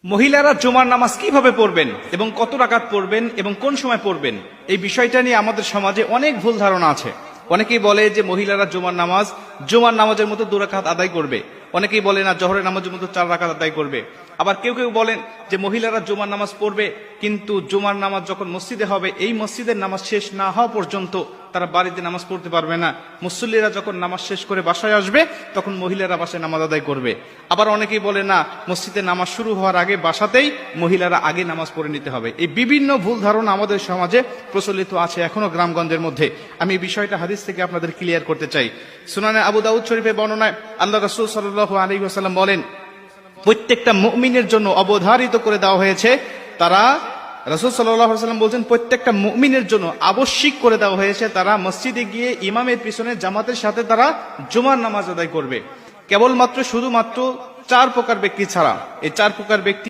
মহিলারা জুমার নামাজ কিভাবে পড়বেন এবং কত রাকাত পড়বেন এবং কোন সময় পড়বেন, এই বিষয়টা নিয়ে আমাদের সমাজে অনেক ভুল ধারণা আছে। অনেকেই বলে যে মহিলারা জুমার নামাজের মতো 2 রাকাত আদায় করবে। অনেকেই বলে না, জোহরের নামাজের মতো 4 রাকাত আদায় করবে। আবার কেউ কেউ বলেন যে মহিলারা জুমার নামাজ পড়বে, কিন্তু জুমার নামাজ যখন মসজিদে হবে, এই মসজিদের নামাজ শেষ না হওয়া পর্যন্ত তারা বাড়িতে নামাজ পড়তে পারবে না। মুসল্লিরা যখন নামাজ শেষ করে বাসায় আসবে, তখন মহিলারা বাসায় নামাজ আদায় করবে। আবার অনেকেই বলে না, মসজিদে নামাজ শুরু হওয়ার আগে বাসাতেই মহিলারা আগে নামাজ পড়ে নিতে হবে। এই বিভিন্ন ভুল ধারণা আমাদের সমাজে প্রচলিত আছে এখনো গ্রামগঞ্জের মধ্যে। আমি এই বিষয়টা হাদিস থেকে আপনাদের ক্লিয়ার করতে চাই। সুনানে আবু দাউদ শরীফে বর্ণনায় আল্লাহ রাসূল সাল্লাল্লাহু আলাইহি ওয়াসাল্লাম বলেন, প্রত্যেকটা মুমিনের জন্য অবধারিত করে দেওয়া হয়েছে, রাসূল সাল্লাল্লাহু আলাইহি ওয়াসাল্লাম বলছেন প্রত্যেকটা মুমিনের জন্য আবশ্যিক করে দেওয়া হয়েছে, তারা মসজিদে গিয়ে ইমামের পিছনে জামাতের সাথে তারা জুমার নামাজ আদায় করবে। কেবলমাত্র শুধুমাত্র 4 প্রকার ব্যক্তি ছাড়া। এই 4 প্রকার ব্যক্তি